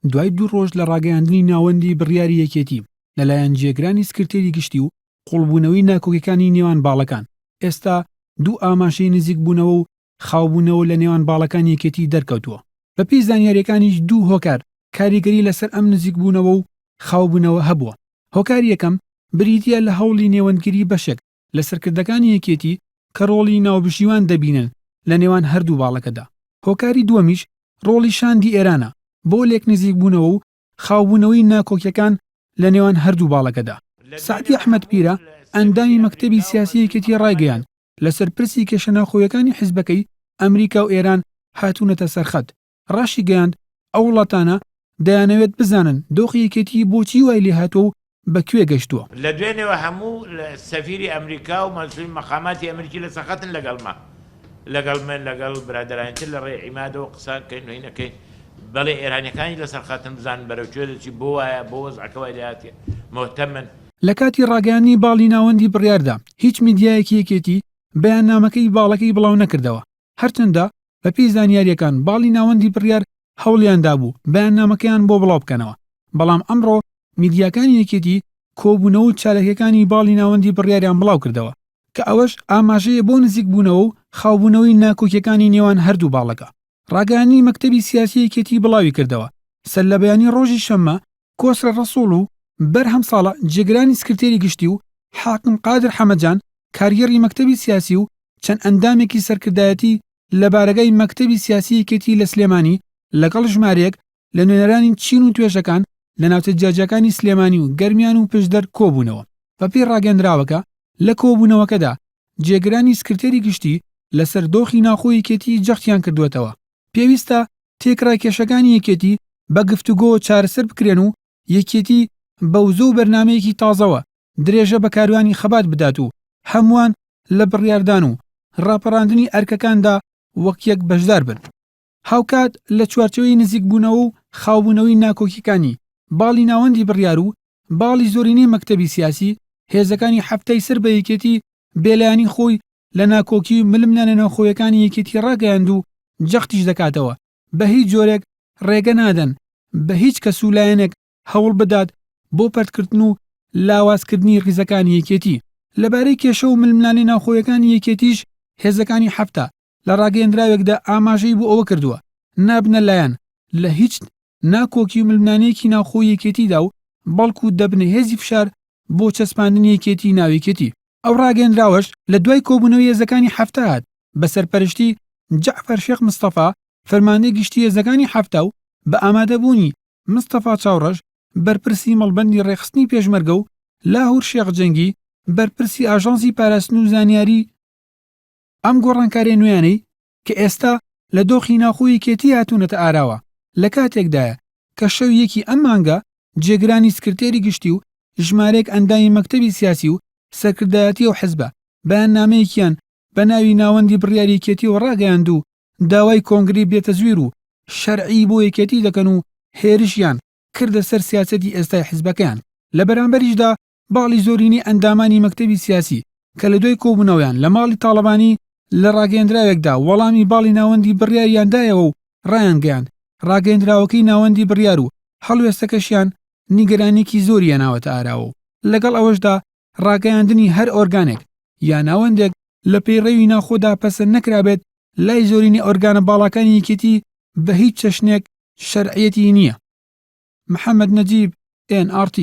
دوای 2 ڕۆژ لە ڕاگەیاندنی ناوەندی بڕیاری یەکێتی لەلایەن جێگرانی سکرتێری گشتی و قوڵبوونەوەی ناکۆکیەکانی نێوان باڵەکان، ئێستا 2 ئاماشەی نزیک بوونەوە و خاوبوونەوە لە نێوان باڵەکان یەکێتی دەرکەوتووە. بەپێی زانیاریەکانیش 2 هۆکار کاریگەری لەسەر ئەم نزیک بوونەوە و خاوبوونەوە هەبووە. هۆکاری یەکەم بریتیە لە هەوڵی نێوەندگیری بەشێک لە سەرکردەکانی یەکێتی کە ڕۆڵی ناوبشیوان دەبینن لە نێوان هەردوو باڵەکەدا. هۆکاری دووەمیش ڕۆڵی شاندی ئێرانە بۆ لێک نزیک بوونەوە و خاوبوونەوەی ناکۆکیەکان لە نێوان هەردوو باڵەکەدا. سعدی ئەحمەد پیرە ئەندامی مەکتەبی سیاسی یەکێتی ڕایگەیاند لەسەر پرسی کێشەناوخۆیەکانی حیزبەکەی ئەمریکا و ئێران هاتوونەتە سەرخەت. ڕاشی گەیاند ئەو وڵاتانە دەیانەوێت بزانن دۆخی یەکێتی بۆچی وای لێ هاتووە و بەکوێ گەشتووە. لە دوێنێوە هەموو سەفیری ئەمریکا و مەسئولی مەقاماتی ئەمریکی لە سەرخەتن لەگەڵ من لەگەڵ برادرانتر لە ڕێی عیمادەوە قسەکەین و هینەکەین بەڵێ ئێرانیەکانی لە سەرخەتن بزانن بەرەوکوێ دەچی بۆ وایە بۆ وەزعەکەوای لێهاتێ مهتەمن. لە کاتی ڕاگەیاندنی باڵی ناوەندی بڕیاردا هیچ میدیایەکی یەکێتی بەیاننامەکەی باڵەکەی بڵاو نەکردەوە، هەرچەندە بەپێی زانیاریەکان باڵی ناوەندی بڕیار هەوڵیاندا بوو بەیاننامەکەیان بۆ بڵاو بکەنەوە. بەڵام ئەمڕۆ میدیاکانی یەکێتی کۆبوونەوە و چالەکیەکانی باڵی ناوەندی بڕیاریان بڵاو کردەوە کە ئەوەش ئاماژەیە بۆ نزیک بوونەوە و خاوبوونەوەی ناکۆکیەکانی نێوان هەردوو باڵەکە. ڕاگەیاندنی مەکتەبی سیاسی یەکێتی بڵاوی کردەوە. سەر لە بەیانی ڕۆژی شەممە کۆسرە ڕەسوڵ و بەرهەم ساڵە جێگرانی سکرتێری گشتی و حاکم قادر حەمەدجان کاریگەری مەکتەبی سیاسی و چەند ئەندامێکی سەرکردایەتی لە بارگای مەکتەبی سیاسی یەکێتی لە سلێمانی لەگەڵ ژمارەیەک لە نوێنەرانی چین و توێژەکان لە ناوچە جیاجەکانی سلێمانی و گەرمیان و پشدەر کۆبوونەوە. بەپێی ڕاگەندراوەکە لە کۆبوونەوەکەدا جێگرانی سکرتێری گشتی لەسەر دۆخی ناوخۆی یەکێتی جەختیان کردوێتەوە. پێویستە تێکرای کێشەکانی یەکێتی بە گفتوگۆ چارەسەر بکرێن و یەکێتی بەوزە و بەرنامەیەکی تازەوە درێژە بە کاروانی خەبات بدات و هەمووان لە بڕیاردان و ڕاپەڕاندنی ئەرکەکاندا وەک یەک بەشدار بن. هاوکات لە چوارچەوەی نزیک بوونەوە و خاوبوونەوەی ناکۆکیەکانی باڵی ناوەندی بڕیار و باڵی زۆرینەی مەکتەبی سیاسی هێزەکانی هەفتەی سەر بە یەکێتی بێلایانی خۆی لە ناکۆکی و ململانە ناوخۆیەکانی یەکێتی ڕاگەیاند و جەختیش دەکاتەوە بە هیچ جۆرێک ڕێگە نادەن بە هیچ کەس و لایەنێک هەوڵ بدات بۆ پەرتکردن و لاوازکردنی ڕیزەکانی یەکێتی. لەبارەی کێشە و ململانی ناوخۆیەکانی یەکێتیش هێزەکانی هەفتە لە ڕاگەیەندراوێکدا ئاماژەی بۆ ئەوە کردووە نابنە لایەن لە هیچ ناکۆکی و ململانەیەکی ناوخۆی یەکێتیدا و بەڵکو دەبنە هێزی فشار بۆ چەسپاندنی یەکێتی ناویەکێتی. ئەو ڕاگەیەندراوەش لە دوای کۆبوونەوەی هێزەکانی هەفتە هات بە سەرپەرشتی جەعفەر شێخ مستەفا فەرماندەی گشتی هێزەکانی هەفتە و بە ئامادەبوونی مستەفا چاوڕەش بەرپرسی مەڵبەندی ڕێخستنی پێشمەرگە و لاهور شێخ جەنگی بەرپرسی ئاژانسی پاراستن و زانیاری. ئەم گۆڕانکاریە نوێیانەی کە ئێستا لە دۆخی ناوخۆی یەکێتی هاتوونەتە ئاراوە لە کاتێکدایە کە شەویەکی ئەم مانگە جێگرانی سکرتێری گشتی و ژمارەیەک ئەندامی مەکتەبی سیاسی و سەرکردایەتی و حیزبە بەیاننامەیەکیان بە ناوی ناوەندی بڕیاری یەکێتی و ڕاگەیاند و داوای کۆنگری بێتە زویر و شەرعی بۆ یەکێتی دەکەن و هێرشیان کردە سەر سیاسەتی ئێستای حیزبەکەیان. لە بەرامبەریشدا باڵی زۆرینەی ئەندامانی مەکتەبی سیاسی کە لە دوای کۆبوونەوەیان لە ماڵی تاڵەبانی لە ڕاگەیەندراوێکدا وەڵامی باڵی ناوەندی بڕیاریاندایەوە و ڕایانگەیاند ڕاگەیەندراوەکەی ناوەندی بڕیار و هەڵوێستەکەشیان نیگەرانێکی زۆری هێناوەتە ئاراوە و لەگەڵ ئەوەشدا ڕاگەیاندنی هەر ئۆرگانێک یا ناوەندێک لە پەیڕێوی ناوخۆدا پەسەند نەکرابێت لای زۆرینەی ئۆرگانە باڵەکانی یەکێتی بە هیچ چەشنێک شەرعیەتی نییە. محەممەد نەجیب NRT